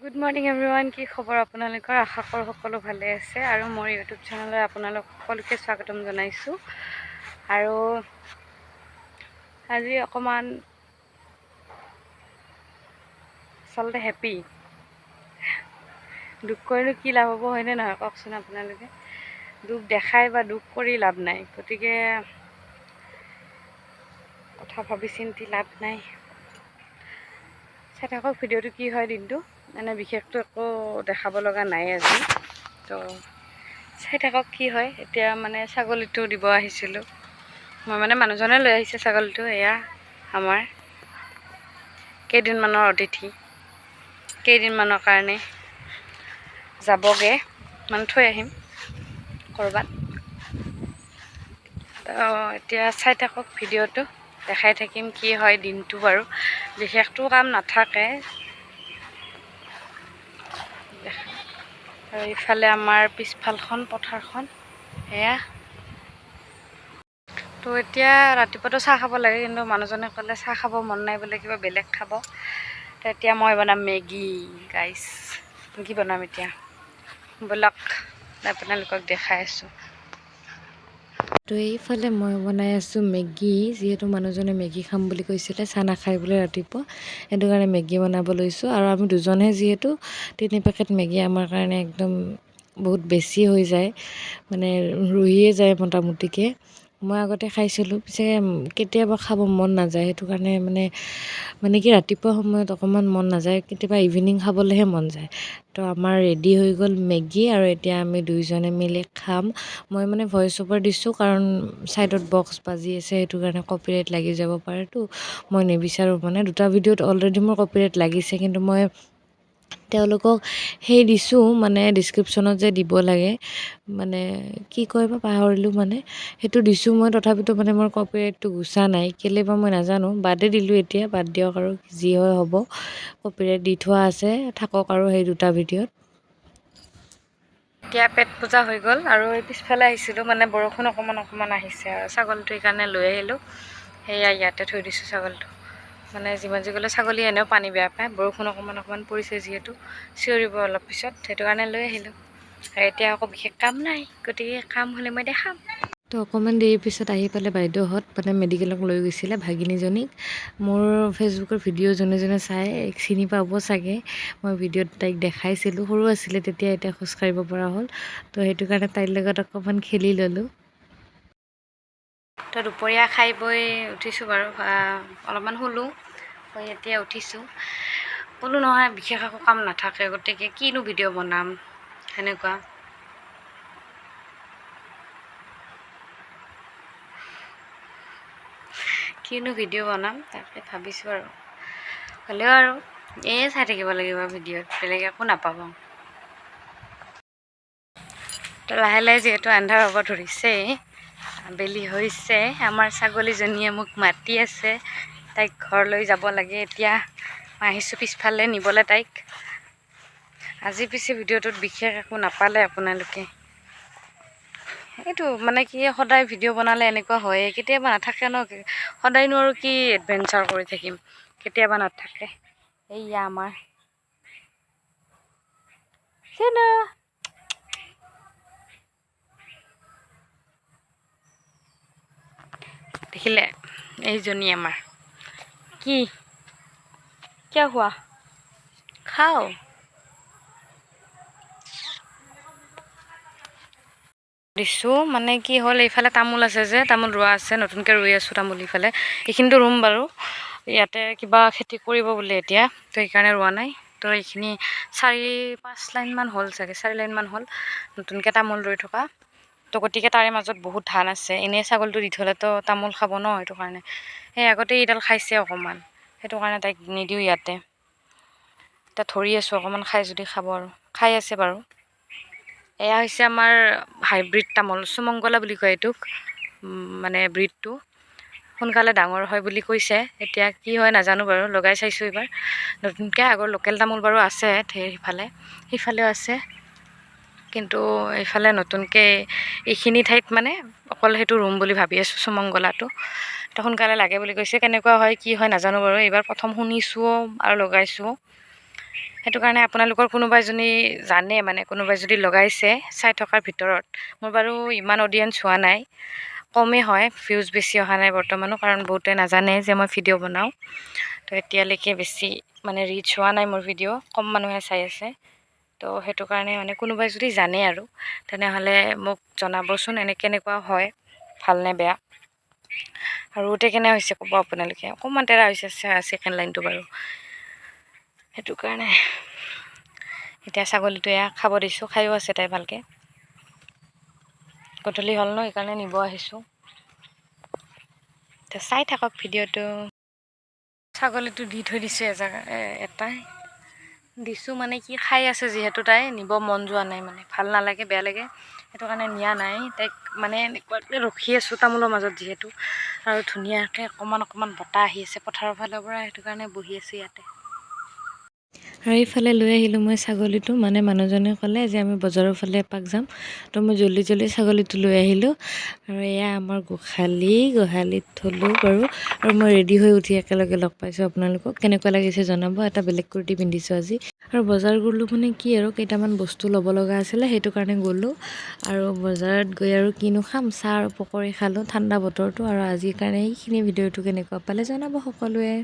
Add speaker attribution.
Speaker 1: Good morning everyone, কি খবৰ আপোনালোকৰ? আশা কৰোঁ সকলো ভালে আছে আৰু মোৰ ইউটিউব চেনেললৈ আপোনালোক সকলোকে স্বাগতম জনাইছোঁ। আৰু আজি অকণমান আচলতে হেপী। দুখ কৰিনো কি লাভ হ'ব, হয়নে নহয় কওকচোন আপোনালোকে? দুখ দেখাই বা দুখ কৰি লাভ নাই, গতিকে কথা ভাবি চিন্তি লাভ নাই। চাই থাকক ভিডিঅ'টো কি হয় দিনটো। মানে বিশেষটো একো দেখাব লগা নাই আজি, তো চাই থাকক কি হয়। এতিয়া মানে ছাগলীটো দিব আহিছিলোঁ মই, মানে মানুহজনে লৈ আহিছে ছাগলীটো। এয়া আমাৰ কেইদিনমানৰ অতিথি, কেইদিনমানৰ কাৰণে যাবগৈ, মানে থৈ আহিম ক'ৰবাত। তো এতিয়া চাই থাকক ভিডিঅ'টো, দেখাই থাকিম কি হয় দিনটো। বাৰু বিশেষটো কাম নাথাকে। আৰু ইফালে আমাৰ পিছফালখন পথাৰখন এয়া। তো এতিয়া ৰাতিপুৱাতো চাহ খাব লাগে, কিন্তু মানুহজনে ক'লে চাহ খাব মন নাই বোলে, কিবা বেলেগ খাব। তো এতিয়া মই বনাম মেগী। গাইছ, কি বনাম এতিয়া ব'লক আপোনালোকক দেখাই আছোঁ। তো এইফালে মই বনাই আছোঁ মেগী, যিহেতু মানুহজনে মেগী খাম বুলি কৈছিলে, চাহ নাখায় বোলে ৰাতিপুৱা, সেইটো কাৰণে মেগী বনাব লৈছোঁ। আৰু আমি দুজনহে যিহেতু, 3 পেকেট মেগী আমাৰ কাৰণে একদম বহুত বেছি হৈ যায়, মানে ৰহিয়ে যায় মোটামুটিকৈ। মই আগতে খাইছিলোঁ, পিছে কেতিয়াবা খাব মন নাযায়, সেইটো কাৰণে মানে কি ৰাতিপুৱা সময়ত অকণমান মন নাযায়, কেতিয়াবা ইভিনিং খাবলৈহে মন যায়। তো আমাৰ ৰেডি হৈ গ'ল মেগী, আৰু এতিয়া আমি দুইজনে মিলি খাম। মই মানে ভইচ অভাৰ দিছোঁ, কাৰণ ছাইডত বক্স বাজি আছে, সেইটো কাৰণে কপিৰাইট লাগি যাব পাৰেতো। মই নিবিচাৰোঁ, মানে 2টা ভিডিঅ'ত অলৰেডি মোৰ কপিৰাইট লাগিছে, কিন্তু মই তেওঁলোকক সেই দিছোঁ, মানে ডিছক্ৰিপশ্যনত যে দিব লাগে, মানে কি কয় বা পাহৰিলোঁ, মানে সেইটো দিছোঁ মই। তথাপিতো মানে মোৰ কপিৰাইটটো গুচা নাই, কেলৈ বা মই নাজানো। বাদে দিলোঁ এতিয়া, বাদ দিয়ক আৰু, যি হয় হ'ব। কপিৰাইট দি থোৱা আছে, থাকক আৰু সেই 2টা ভিডিঅ'ত। এতিয়া পেট পূজা হৈ গ'ল, আৰু এই পিছফালে আহিছিলোঁ, মানে বৰষুণ অকণমান আহিছে, আৰু ছাগলীটো সেইকাৰণে লৈ আহিলোঁ। সেয়া ইয়াতে থৈ দিছোঁ ছাগলীটো। মানে যিমান যি গ'লে ছাগলী এনেও পানী বেয়া পায়, বৰষুণ অকণমান পৰিছে যিহেতু, চিঞৰিব অলপ পিছত, সেইটো কাৰণে লৈ আহিলোঁ। আৰু এতিয়া আকৌ বিশেষ কাম নাই, গতিকে কাম হ'লে মই দেখাম। তো অকণমান দেৰিৰ পিছত আহি পালে বাইদেউহঁত, মানে মেডিকেলক লৈ গৈছিলে ভাগিনীজনীক। মোৰ ফেচবুকৰ ভিডিঅ' যোনে যোনে চাই চিনি পাব চাগে, মই ভিডিঅ'ত তাইক দেখাইছিলোঁ, সৰু আছিলে তেতিয়া, এতিয়া খোজকাঢ়িব পৰা হ'ল। তো সেইটো কাৰণে তাইৰ লগত অকণমান খেলি ল'লোঁ। তো দুপৰীয়া খাই বৈ উঠিছোঁ বাৰু, অলপমান শুলোঁ, এতিয়া উঠিছোঁ। ক'লোঁ নহয় বিশেষ একো কাম নাথাকে, গতিকে কিনো ভিডিঅ' বনাম, সেনেকুৱা। কিনো ভিডিঅ' বনাম তাকে ভাবিছোঁ আৰু, হ'লেও আৰু চাই থাকিব লাগিব ভিডিঅ'ত, বেলেগ একো নাপাব। তো লাহে লাহে যিহেতু আন্ধাৰ হ'ব ধৰিছে, আবেলি হৈছে, আমাৰ ছাগলীজনীয়ে মোক মাতি আছে, তাইক ঘৰলৈ যাব লাগে এতিয়া। মই আহিছোঁ পিছফালে নিবলৈ তাইক। আজি পিছে ভিডিঅ'টোত বিশেষ একো নাপালে আপোনালোকে। এইটো মানে কি, সদায় ভিডিঅ' বনালে এনেকুৱা হয়ে, কেতিয়াবা নাথাকে ন। সদায়নো আৰু কি এডভেঞ্চাৰ কৰি থাকিম, কেতিয়াবা নাথাকে। এইয়া আমাৰ দেখিলে, এইজনী আমাৰ কি কিয় হোৱা খাও। দিছোঁ, মানে কি হ'ল, এইফালে তামোল আছে যে, তামোল ৰোৱা আছে, নতুনকৈ ৰুই আছোঁ তামোল। ইফালে এইখিনিতো ৰুম বাৰু, ইয়াতে কিবা খেতি কৰিব বোলে এতিয়া, তো সেইকাৰণে ৰোৱা নাই। তো এইখিনি 4-5 লাইনমান হ'ল চাগে, 4 লাইনমান হ'ল নতুনকৈ তামোল ৰুই থকা। তো গতিকে তাৰে মাজত বহুত ধান আছে, এনেই ছাগলীটো দি থ'লেতো তামোল খাব ন, সেইটো কাৰণে। সেই আগতে এইডাল খাইছে অকণমান, সেইটো কাৰণে তাইক নিদিওঁ ইয়াতে। এতিয়া ধৰি আছোঁ, অকণমান খাই যদি খাব, আৰু খাই আছে বাৰু। এয়া হৈছে আমাৰ হাইব্ৰিড তামোল, সুমংগলা বুলি কয় এইটোক, মানে ব্ৰিডটো। সোনকালে ডাঙৰ হয় বুলি কৈছে, এতিয়া কি হয় নাজানো বাৰু, লগাই চাইছোঁ এইবাৰ নতুনকৈ। আগৰ লোকেল তামোল বাৰু আছে ঢেৰ, সিফালেও আছে, কিন্তু এইফালে নতুনকৈ এইখিনি ঠাইত মানে অকল সেইটো ৰুম বুলি ভাবি আছোঁ, সুমংগলাটো। তো সোনকালে লাগে বুলি কৈছে, কেনেকুৱা হয় কি হয় নাজানো বাৰু, এইবাৰ প্ৰথম শুনিছোঁও আৰু লগাইছোঁও। সেইটো কাৰণে আপোনালোকৰ কোনোবাই যদি জানে মানে কোনোবাই যদি লগাইছে চাই থকাৰ ভিতৰত, মোৰ বাৰু ইমান অডিয়েঞ্চ হোৱা নাই, কমেই হয়, ভিউজ বেছি অহা নাই বৰ্তমানো, কাৰণ বহুতে নাজানে যে মই ভিডিঅ' বনাওঁ। তো এতিয়ালৈকে বেছি মানে ৰিচ হোৱা নাই মোৰ ভিডিঅ', কম মানুহে চাই আছে। তো সেইটো কাৰণে মানে কোনোবাই যদি জানে আৰু তেনেহ'লে মোক জনাবচোন, কেনেকুৱা হয়, ভালনে বেয়া। আৰু কেনে হৈছে ক'ব আপোনালোকে, অকণমান তেৰা হৈছে ছেকেণ্ড লাইনটো বাৰু। সেইটো কাৰণে এতিয়া ছাগলীটো খাব দিছোঁ, খায়ো আছে তাই ভালকৈ। গধূলি হ'ল ন, সেইকাৰণে নিব আহিছোঁ। তো চাই থাকক ভিডিঅ'টো। ছাগলীটো দি থৈ দিছোঁ এটাই দিছোঁ, মানে কি খাই আছে যিহেতু, তাই নিব মন যোৱা নাই, মানে ভাল নালাগে, বেয়া লাগে, সেইটো কাৰণে নিয়া নাই। তাইক মানে এনেকুৱাকৈ ৰখি আছোঁ তামোলৰ মাজত যিহেতু, আৰু ধুনীয়াকৈ অকণমান বতাহ আহি আছে পথাৰৰ ফালৰ পৰা, সেইটো কাৰণে বহি আছোঁ ইয়াতে। আৰু এইফালে লৈ আহিলোঁ মই ছাগলীটো, মানে মানুহজনে ক'লে যে আমি বজাৰৰ ফালে এপাক যাম, তো মই জল্দি ছাগলীটো লৈ আহিলোঁ। আৰু এয়া আমাৰ গোহালিত থলোঁ বাৰু। আৰু মই ৰেডি হৈ উঠি একেলগে লগ পাইছোঁ আপোনালোকক, কেনেকুৱা লাগিছে জনাব। এটা বেলেগ কুৰ্তি পিন্ধিছোঁ আজি। আৰু বজাৰ গ'লোঁ মানে কি আৰু কেইটামান বস্তু ল'ব লগা আছিলে, সেইটো কাৰণে গ'লোঁ। আৰু বজাৰত গৈ আৰু কিনো খাম, চাহ আৰু পকৰি খালোঁ, ঠাণ্ডা বতৰটো। আৰু আজিৰ কাৰণে এইখিনি ভিডিঅ'টো কেনেকুৱা পালে জনাব সকলোৱে।